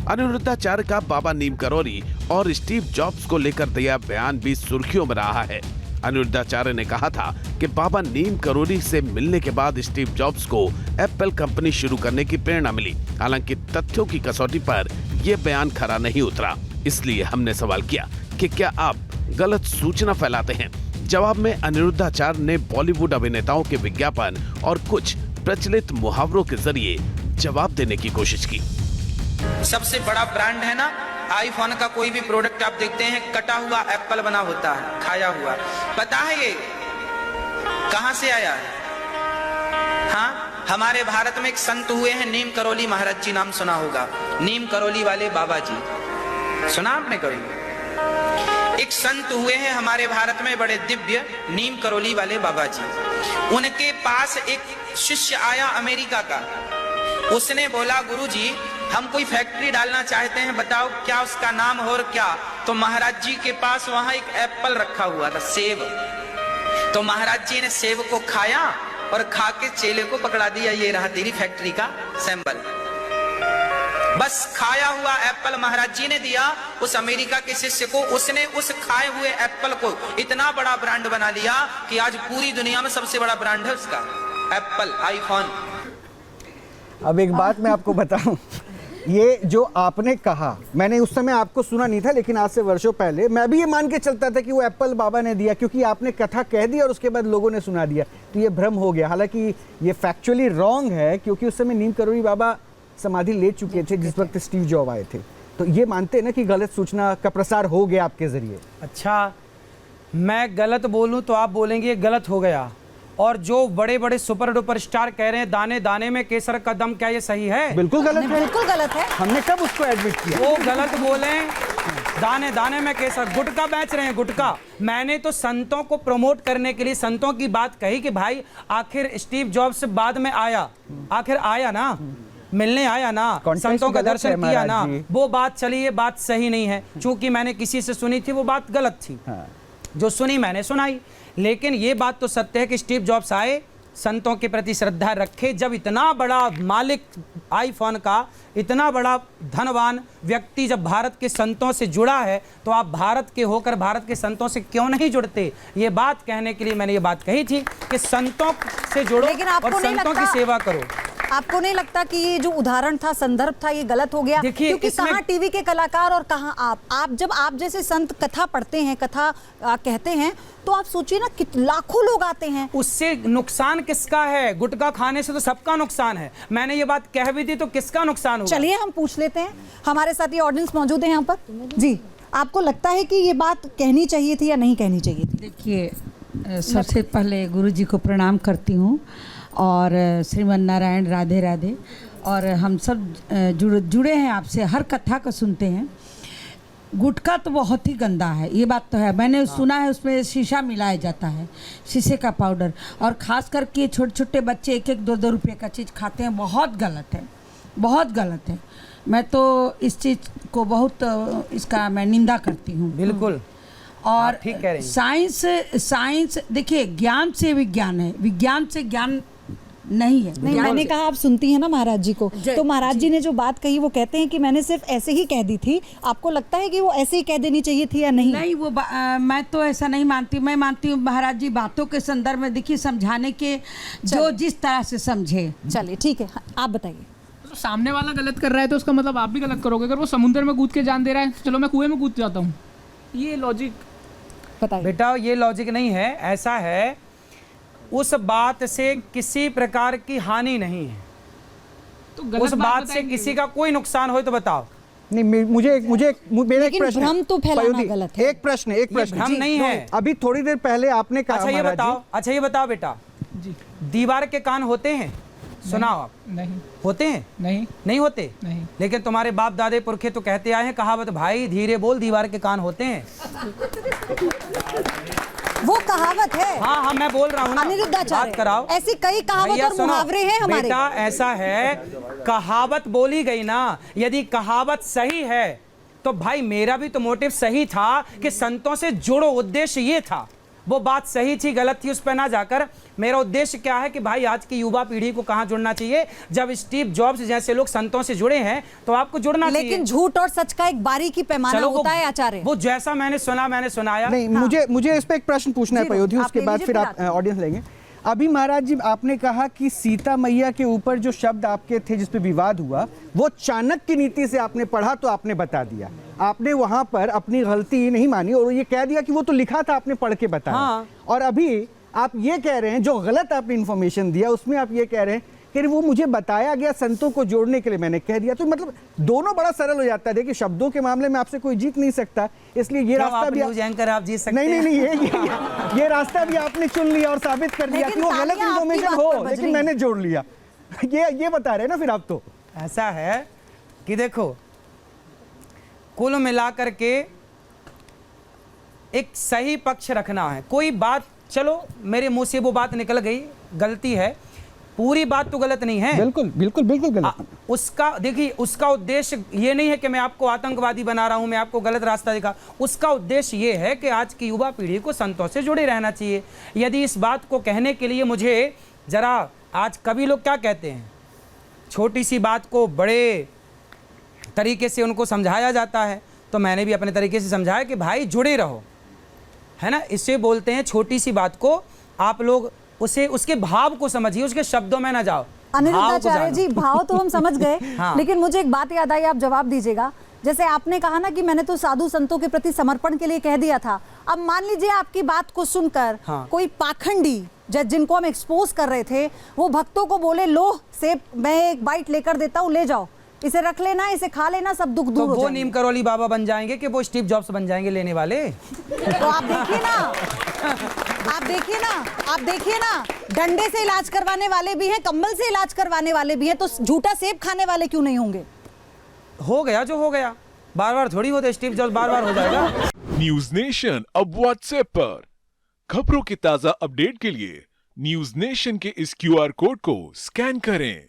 अनिरुद्धाचार्य का बाबा नीम करौली और Steve jobs को लेकर दिया बयान भी सुर्खियों में रहा है। अनिरुद्धाचार्य ने कहा था कि बाबा नीम करौली से मिलने के बाद स्टीव जॉब्स को एप्पल कंपनी शुरू करने की प्रेरणा मिली। हालांकि तथ्यों की कसौटी पर यह बयान खरा नहीं उतरा, इसलिए हमने सवाल किया कि क्या आप गलत सूचना फैलाते हैं। जवाब में अनिरुद्धाचार्य ने बॉलीवुड अभिनेताओं के विज्ञापन और कुछ प्रचलित मुहावरों के जरिए जवाब देने की कोशिश की। सबसे बड़ा ब्रांड है ना आईफोन का, कोई भी प्रोडक्ट आप देखते हैं कटा हुआ एप्पल बना होता है, खाया हुआ। पता है ये कहां से आया है? हाँ, हमारे भारत में एक संत हुए हैं नीम करौली महाराज जी, नाम सुना होगा, नीम करौली वाले बाबा जी, सुना आपने कभी? एक संत हुए हैं हमारे भारत में बड़े दिव्य, नीम करौली वाले बाबा जी। उनके पास एक शिष्य आया अमेरिका का, उसने बोला गुरुजी हम कोई फैक्ट्री डालना चाहते हैं, बताओ क्या उसका नाम हो और क्या। तो महाराज जी के पास वहां एक एप्पल रखा हुआ था, सेब। तो महाराज जी ने सेब को खाया और खा के चेले को पकड़ा दिया, ये रहा तेरी फैक्ट्री का सैंपल। बस खाया हुआ एप्पल महाराज जी ने दिया उस अमेरिका के शिष्य को, उसने उस खाए हुए एप्पल को इतना बड़ा ब्रांड बना लिया कि आज पूरी दुनिया में सबसे बड़ा ब्रांड है उसका एप्पल, आईफोन। अब एक बात मैं आपको बताऊं, ये जो आपने कहा, मैंने उस समय आपको सुना नहीं था, लेकिन आज से वर्षों पहले मैं भी ये मान के चलता था कि वो एप्पल बाबा ने दिया, क्योंकि आपने कथा कह दी और उसके बाद लोगों ने सुना दिया, तो ये भ्रम हो गया। हालांकि ये फैक्चुअली रॉन्ग है, क्योंकि उस समय नीम करौली बाबा समाधि ले चुके थे जिस वक्त स्टीव जॉब आए थे। तो ये मानते हैं ना कि गलत सूचना का प्रसार हो गया आपके जरिए? अच्छा, मैं गलत बोलूं तो आप बोलेंगे गलत हो गया, और जो बड़े बड़े सुपर डुपर स्टार कह रहे हैं दाने दाने में केसर का दम, क्या ये सही है? बिल्कुल गलत है, बिल्कुल गलत है। हमने कब उसको एडमिट किया? वो गलत बोले, दाने दाने में केसर, गुटखा बेच रहे हैं गुटखा। मैंने तो संतों को प्रमोट करने के लिए संतों की बात कही कि भाई आखिर स्टीव जॉब्स बाद में आया, आखिर आया ना, मिलने आया ना, संतों का दर्शन किया ना, वो बात चली, ये बात सही नहीं है। चूंकि मैंने किसी से सुनी थी वो बात गलत थी, जो सुनी मैंने सुनाई। लेकिन ये बात तो सत्य है कि स्टीव जॉब्स आए, संतों के प्रति श्रद्धा रखे। जब इतना बड़ा मालिक आईफोन का, इतना बड़ा धनवान व्यक्ति जब भारत के संतों से जुड़ा है, तो आप भारत के होकर भारत के संतों से क्यों नहीं जुड़ते? ये बात कहने के लिए मैंने ये बात कही थी कि संतों से जुड़ो और संतों की सेवा करो। आपको नहीं लगता कि ये जो उदाहरण था, संदर्भ था, ये गलत हो गया? क्योंकि कहाँ टीवी के कलाकार और कहाँ आप जब आप जैसे संत कथा पढ़ते हैं, कथा कहते हैं, तो आप सोचिए ना कि लाखों लोग आते हैं। उससे नुकसान किसका है? गुटखा खाने से तो सबका नुकसान है। मैंने ये बात कह भी दी तो किसका नुकसान होगा? चलिए हम पूछ लेते हैं, हमारे साथ ये ऑडियंस मौजूद है यहाँ पर। जी, आपको लगता है कि ये बात कहनी चाहिए थी या नहीं कहनी चाहिए थी? देखिए, सबसे पहले गुरुजी को प्रणाम करती हूँ और श्रीमन नारायण, राधे राधे। और हम सब जुड़े हैं आपसे, हर कथा को सुनते हैं। गुटखा तो बहुत ही गंदा है, ये बात तो है। मैंने सुना है उसमें शीशा मिलाया जाता है, शीशे का पाउडर, और ख़ास करके छोटे छोटे बच्चे 1-1, 2-2 रुपये का चीज़ खाते हैं। बहुत गलत है, बहुत गलत है। मैं तो इस चीज़ को बहुत, इसका मैं निंदा करती हूँ। बिल्कुल। और ठीक कह रही हैं। साइंस देखिए, ज्ञान से विज्ञान है, विज्ञान से ज्ञान नहीं है। नहीं, मैंने कहा आप सुनती हैं ना महाराज जी को, तो महाराज जी ने जो बात कही वो कहते हैं कि मैंने सिर्फ ऐसे ही कह दी थी। आपको लगता है कि वो ऐसे ही कह देनी चाहिए थी या नहीं? नहीं, वो मैं तो ऐसा नहीं मानती। मैं मानती हूँ महाराज जी बातों के संदर्भ में, देखिए, समझाने के जो जिस तरह से समझे। चलिए ठीक है, आप बताइए। तो सामने वाला गलत कर रहा है तो उसका मतलब आप भी गलत करोगे। अगर वो समुद्र में कूद के जान दे रहा है, चलो मैं कुएं में कूद जाता हूँ, ये लॉजिक बताइए। बेटा, ये लॉजिक नहीं है। ऐसा है, उस बात से किसी प्रकार की हानि नहीं है, तो उस बात से किसी का कोई नुकसान हो तो बताओ। नहीं, मुझे मेरा एक प्रश्न, भ्रम तो फैलाना गलत है। एक प्रश्न भ्रम नहीं है। अभी थोड़ी देर पहले आपने कहा, अच्छा ये बताओ बेटा जी, दीवार के कान होते हैं? सुनाओ आप। नहीं होते हैं? नहीं होते। नहीं। लेकिन तुम्हारे बाप दादे पुरखे तो कहते आए हैं, कहावत, भाई धीरे बोल दीवार के कान होते हैं। वो कहावत है। हाँ, मैं बोल रहा हूँ ना, बात कराओ। ऐसी कई कहावत और मुहावरे हैं हमारे। बेटा ऐसा है, कहावत बोली गई ना, यदि कहावत सही है तो भाई मेरा भी तो मोटिव सही था कि संतों से जुड़ो, उद्देश्य ये था। वो बात सही थी गलत थी उस पर ना जाकर मेरा उद्देश्य क्या है कि भाई आज की युवा पीढ़ी को कहाँ जुड़ना चाहिए। जब स्टीव जॉब्स जैसे लोग संतों से जुड़े हैं तो आपको जुड़ना चाहिए। लेकिन झूठ और सच का एक बारीकी पैमाना होता है आचार्य। वो जैसा मैंने सुना मैंने सुनाया। नहीं, मुझे इस पे एक प्रश्न पूछना है पयोधी, उसके बाद फिर आप ऑडियंस लेंगे। अभी महाराज जी आपने कहा कि सीता मैया के ऊपर जो शब्द आपके थे जिस पे विवाद हुआ वो चाणक्य नीति से आपने पढ़ा तो आपने बता दिया। आपने वहां पर अपनी गलती नहीं मानी और ये कह दिया कि वो तो लिखा था, आपने पढ़ के बताया। हाँ। और अभी आप ये कह रहे हैं जो गलत आपने इंफॉर्मेशन दिया उसमें आप ये कह रहे हैं कि वो मुझे बताया गया संतों को जोड़ने के लिए मैंने कह दिया। तो मतलब दोनों बड़ा सरल हो जाता है। देखिए शब्दों के मामले में आपसे कोई जीत नहीं सकता, इसलिए ये रास्ता भी आप जीत सकते नहीं ये रास्ता भी आपने चुन लिया और साबित कर दिया कि वो गलत इंफॉर्मेशन हो लेकिन मैंने जोड़ लिया। ये बता रहे हैं ना फिर आप। तो ऐसा है कि देखो कुल मिलाकर के एक सही पक्ष रखना है। कोई बात चलो मेरे मुंह से वो बात निकल गई, गलती है, पूरी बात तो गलत नहीं है। बिल्कुल बिल्कुल बिल्कुल गलत। उसका देखिए उसका उद्देश्य ये नहीं है कि मैं आपको आतंकवादी बना रहा हूं, मैं आपको गलत रास्ता दिखा। उसका उद्देश्य ये है कि आज की युवा पीढ़ी को संतों से जुड़े रहना चाहिए। यदि इस बात को कहने के लिए मुझे जरा, आज कवि लोग क्या कहते हैं, छोटी सी बात को बड़े तरीके से उनको समझाया जाता है, तो मैंने भी अपने तरीके से समझाया कि भाई जुड़े रहो, है ना। इससे बोलते हैं छोटी सी बात को आप लोग उसे उसके भाव को समझिए, उसके शब्दों में ना जाओ। अनिरुद्धाचार्य जी भाव तो हम समझ गए हाँ। लेकिन मुझे एक बात याद आई, आप जवाब दीजिएगा। जैसे आपने कहा ना कि मैंने तो साधु संतों के प्रति समर्पण के लिए कह दिया था। अब मान लीजिए आपकी बात को सुनकर हाँ। कोई पाखंडी जिनको हम एक्सपोज कर रहे थे वो भक्तों को बोले लो सेब मैं एक बाइट लेकर देता हूँ, ले जाओ, इसे रख लेना, इसे खा लेना, सब दुख दूर हो वो जाएंगे। नीम करौली बाबा बन जाएंगे कि वो स्टीव जॉब्स बन जाएंगे लेने वाले। तो आप देखिए ना, आप देखिए ना, डंडे से इलाज करवाने वाले भी हैं, कंबल से इलाज करवाने वाले भी हैं, तो झूठा सेब खाने वाले क्यों नहीं होंगे? हो गया जो हो गया, बार बार थोड़ी होते, स्टीव जॉब्स बार बार हो जाएगा। न्यूज नेशन अब व्हाट्सएप पर खबरों की ताजा अपडेट के लिए न्यूज नेशन के इस QR कोड को स्कैन करें।